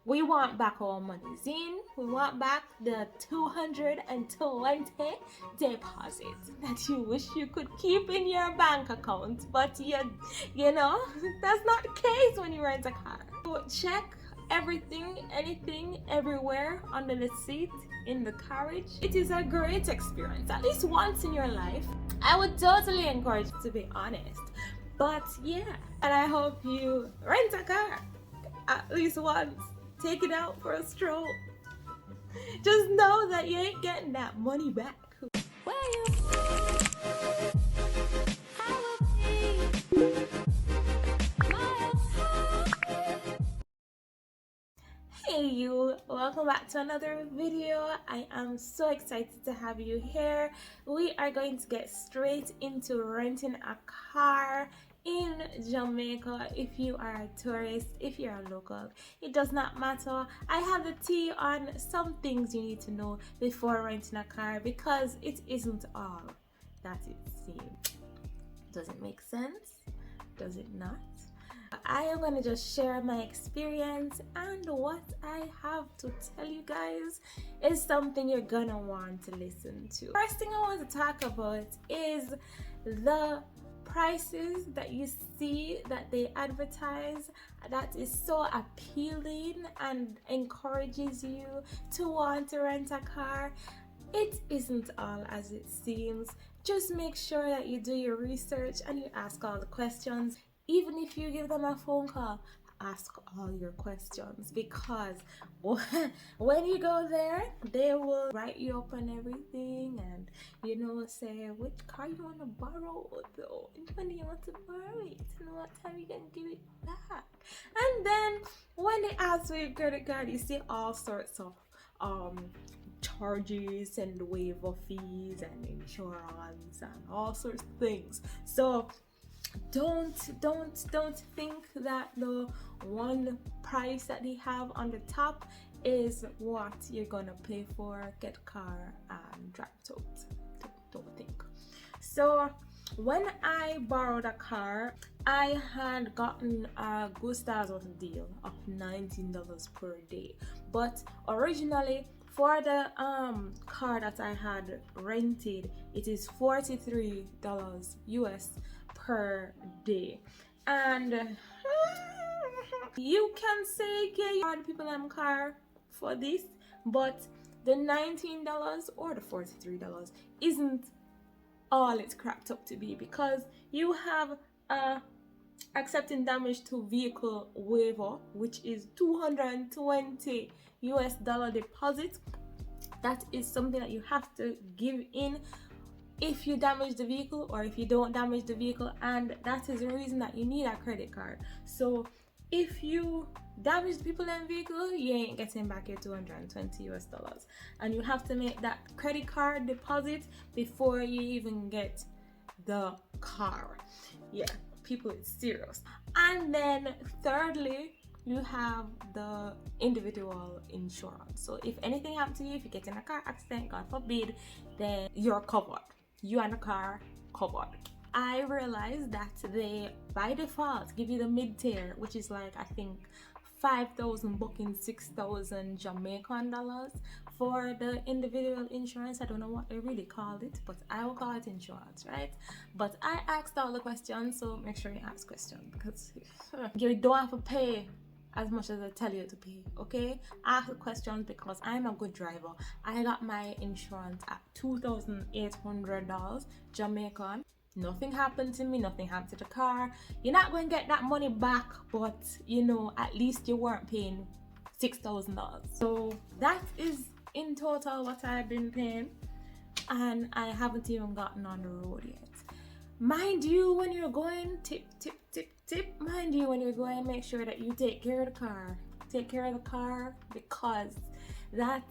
We want back our money's in. We want back the 220 deposit that you wish you could keep in your bank account, but you know that's not the case when you rent a car. So check everything, anything, everywhere under the seat, in the carriage. It is a great experience, at least once in your life. I would totally encourage you, to be honest. But yeah, and I hope you rent a car at least once. Take it out for a stroll. Just know that you ain't getting that money back. Hey you, welcome back to another video. I am so excited to have you here. We are going to get straight into renting a car in Jamaica. If you are a tourist, if you're a local, it does not matter. I have the tea on some things you need to know before renting a car, because it isn't all that it seems. Does it make sense? Does it not? I am going to just share my experience, and what I have to tell you guys is something you're gonna want to listen to. First thing I want to talk about is the prices that you see that they advertise, that is so appealing and encourages you to want to rent a car. It isn't all as it seems. Just make sure that you do your research and you ask all the questions. Even if you give them a phone call, ask all your questions, because when you go there, they will write you up on everything and, you know, say which car you want to borrow, though, and when you want to borrow it, and what time you can give it back. And then when they ask for your credit card, you see all sorts of charges and waiver fees and insurance and all sorts of things. So don't think that the one price that they have on the top is what you're gonna pay for, get a car and drive it out. Don't think. So when I borrowed a car, I had gotten a Gustav's deal of $19 per day, but originally for the car that I had rented, it is $43 US per day. And you can say, yeah, you are the people in car for this, but the $19 or the $43 isn't all it's cracked up to be, because you have accepting damage to vehicle waiver, which is $220 US deposit. That is something that you have to give in if you damage the vehicle or if you don't damage the vehicle, and that is the reason that you need a credit card. So if you damage the people in vehicle, you ain't getting back your $220 US, and you have to make that credit card deposit before you even get the car. Yeah, people, it's serious. And then thirdly, you have the individual insurance. So if anything happens to you, if you get in a car accident, God forbid, then you're covered. You and the car covered. I realized that they by default give you the mid-tier, which is like, I think 5,000 booking, 6,000 Jamaican dollars for the individual insurance. I don't know what they really called it, but I will call it insurance, right? But I asked all the questions, so make sure you ask questions, because you don't have to pay as much as I tell you to pay, okay? Ask the questions, because I'm a good driver. I got my insurance at $2,800 Jamaican. Nothing happened to me, nothing happened to the car. You're not going to get that money back, but you know, at least you weren't paying $6,000. So that is in total what I've been paying, and I haven't even gotten on the road yet. Mind you, when you're going, tip, mind you, when you're going, make sure that you take care of the car. Take care of the car, because that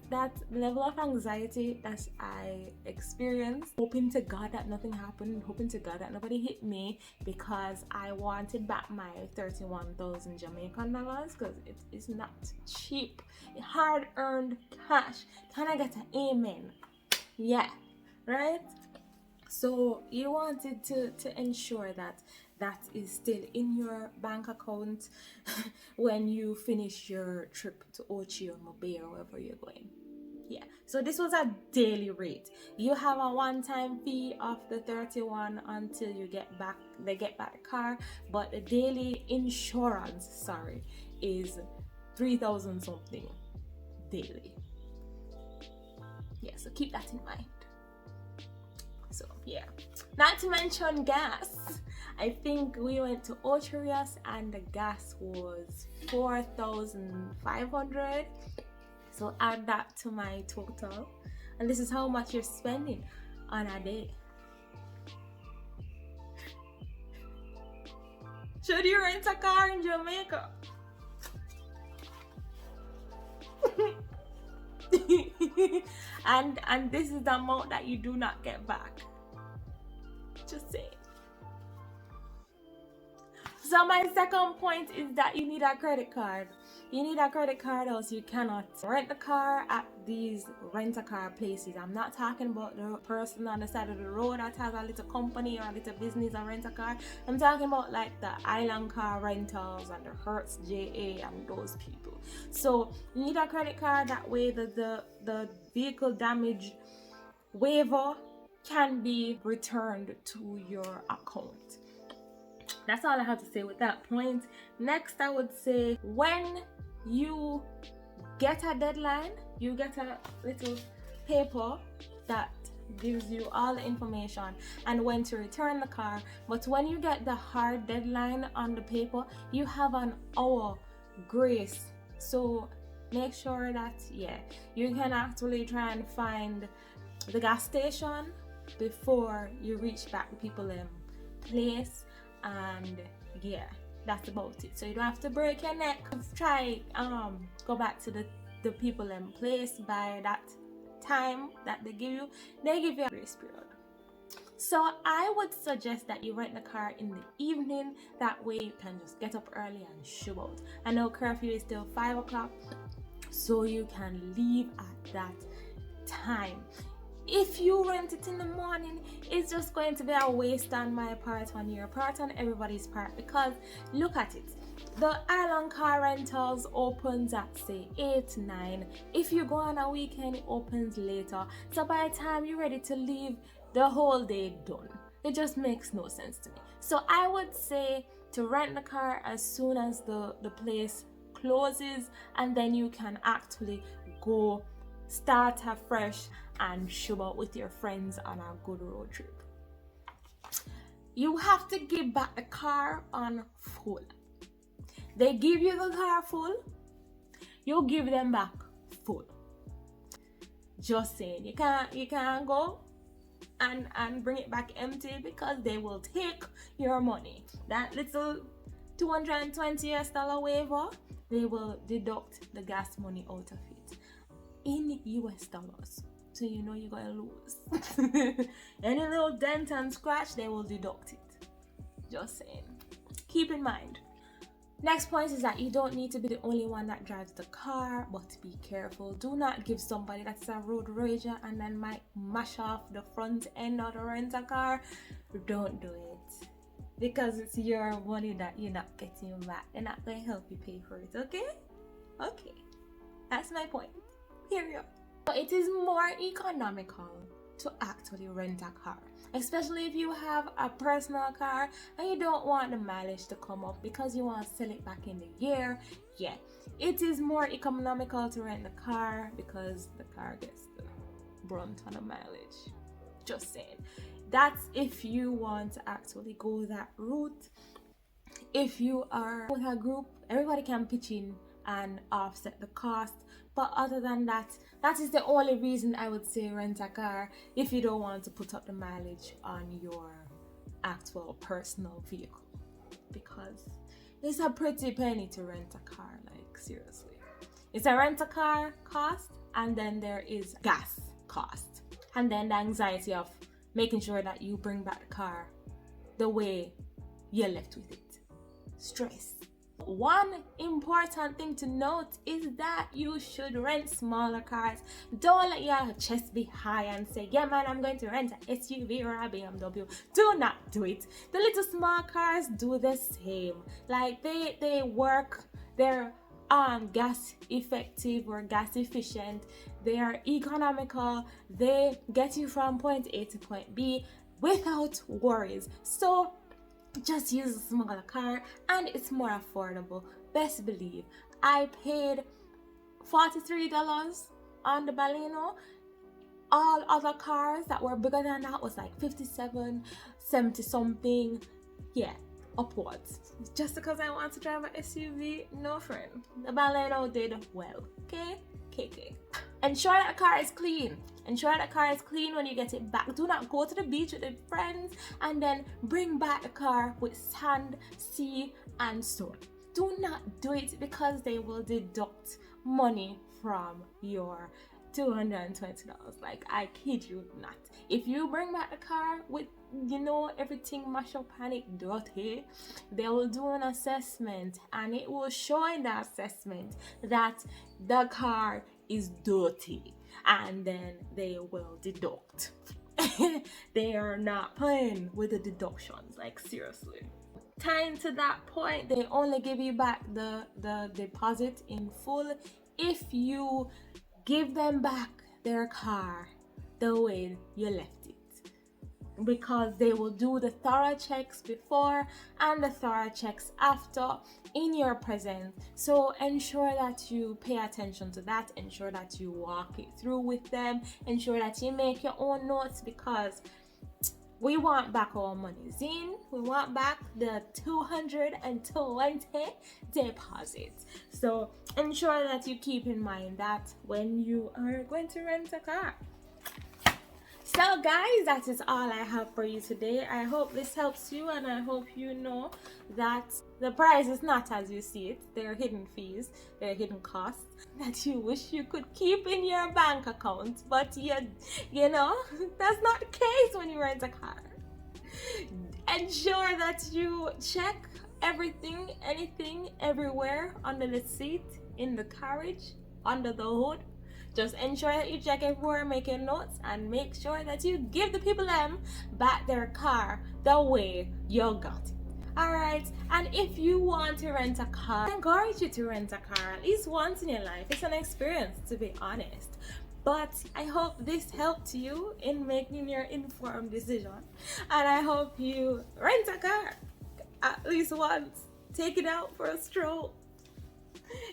level of anxiety that I experienced, hoping to God that nothing happened, hoping to God that nobody hit me, because I wanted back my 31,000 Jamaican dollars, because it is not cheap. Hard-earned cash. Can I get an amen? Yeah, right? So you wanted to ensure that that is still in your bank account when you finish your trip to Ochi or Mobay or wherever you're going. Yeah, so this was a daily rate. You have a one-time fee of the 31 until you get back, they get back the car, but the daily insurance, sorry, is 3,000 something daily. Yeah, so keep that in mind. So yeah, not to mention gas. I think we went to Ocherias and the gas was 4,500. So add that to my total, and this is how much you're spending on a day. Should you rent a car in Jamaica? and this is the amount that you do not get back. Just saying. So my second point is that you need a credit card. You need a credit card, else you cannot rent a car at these rent-a-car places. I'm not talking about the person on the side of the road that has a little company or a little business and rent a car. I'm talking about like the Island Car Rentals and the Hertz JA and those people. So you need a credit card, that way the vehicle damage waiver can be returned to your account. That's all I have to say with that point. Next, I would say when you get a deadline, you get a little paper that gives you all the information and when to return the car. But when you get the hard deadline on the paper, you have an hour grace. So make sure that, yeah, you can actually try and find the gas station before you reach back the people in place. And yeah, that's about it. So you don't have to break your neck. Try go back to the people in place by that time that they give you. They give you a grace period. So I would suggest that you rent the car in the evening. That way you can just get up early and show out. I know curfew is still 5 o'clock, so you can leave at that time. If you rent it in the morning, it's just going to be a waste on my part, on your part, on everybody's part, because look at it. The Island Car Rentals opens at say 8, 9. If you go on a weekend, it opens later. So by the time you're ready to leave, the whole day done. It just makes no sense to me. So I would say to rent the car as soon as the place closes, and then you can actually go start afresh and show out with your friends on a good road trip. You have to give back the car on full. They give you the car full, you give them back full. Just saying, you can't go and bring it back empty, because they will take your money. That little $220 waiver, they will deduct the gas money out of it in US dollars. So you know you're gonna lose. Any little dent and scratch, they will deduct it. Just saying. Keep in mind. Next point is that you don't need to be the only one that drives the car, but be careful. Do not give somebody that's a road rager and then might mash off the front end of the rental car. Don't do it, because it's your money that you're not getting back. They're not going to help you pay for it, okay? Okay, that's my point. Period. So it is more economical to actually rent a car, especially if you have a personal car and you don't want the mileage to come up because you want to sell it back in the year. Yeah, it is more economical to rent the car because the car gets the brunt on the mileage. Just saying. That's if you want to actually go that route. If you are with a group, everybody can pitch in and offset the cost. But other than that, that is the only reason I would say rent a car, if you don't want to put up the mileage on your actual personal vehicle, because it's a pretty penny to rent a car, like seriously. It's a rent a car cost, and then there is gas cost, and then the anxiety of making sure that you bring back the car the way you left with it. Stress. One important thing to note is that you should rent smaller cars. Don't let your chest be high and say, yeah man, I'm going to rent an SUV or a BMW. Do not do it. The little small cars do the same. Like they work, they're gas effective or gas efficient, they are economical, they get you from point A to point B without worries. So just use a smaller car and it's more affordable. Best believe I paid $43 on the Baleno. All other cars that were bigger than that was like 57, 70 something. Yeah, upwards. Just because I want to drive an SUV, no friend. The Baleno did well. Okay? KK. Ensure that the car is clean. Ensure that the car is clean when you get it back. Do not go to the beach with your friends and then bring back the car with sand, sea, and stone. Do not do it because they will deduct money from your $220. Like, I kid you not. If you bring back the car with, everything mashed up and it dirty, they will do an assessment and it will show in the assessment that the car is dirty, and then they will deduct. They are not playing with the deductions, like seriously. Tying to that point, they only give you back the deposit in full if you give them back their car the way you left it, because they will do the thorough checks before and the thorough checks after in your presence. So ensure that you pay attention to that, ensure that you walk it through with them, ensure that you make your own notes, because we want back our money. Zine, we want back the 220 deposit. So ensure that you keep in mind that when you are going to rent a car. So guys, that is all I have for you today. I hope this helps you, and I hope you know that the price is not as you see it. There are hidden fees, there are hidden costs that you wish you could keep in your bank account, but you know, that's not the case when you rent a car. Ensure that you check everything, anything, everywhere, under the seat, in the carriage, under the hood. Just ensure that you check everywhere, make your notes, and make sure that you give the people them back their car the way you got it. Alright, and if you want to rent a car, I encourage you to rent a car at least once in your life. It's an experience, to be honest. But I hope this helped you in making your informed decision. And I hope you rent a car at least once. Take it out for a stroll.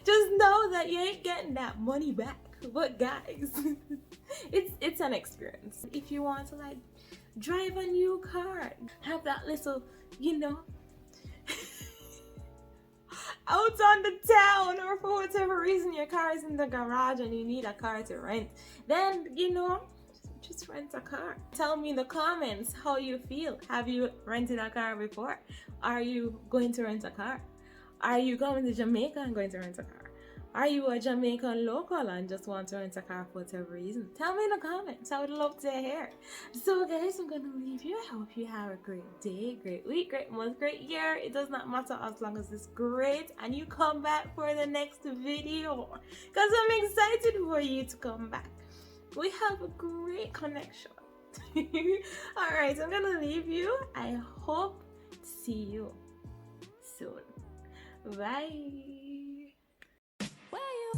Just know that you ain't getting that money back. But guys, it's an experience. If you want to like drive a new car, have that little, out on the town, or for whatever reason your car is in the garage and you need a car to rent, then just rent a car. Tell me in the comments how you feel. Have you rented a car before? Are you going to rent a car? Are you going to Jamaica and going to rent a car? Are you a Jamaican local and just want to rent a car for whatever reason? Tell me in the comments. I would love to hear. So guys, I'm gonna leave you. I hope you have a great day, great week, great month, great year. It does not matter as long as it's great and you come back for the next video, because I'm excited for you to come back. We have a great connection. Alright, I'm gonna leave you. I hope to see you soon. Bye. Where you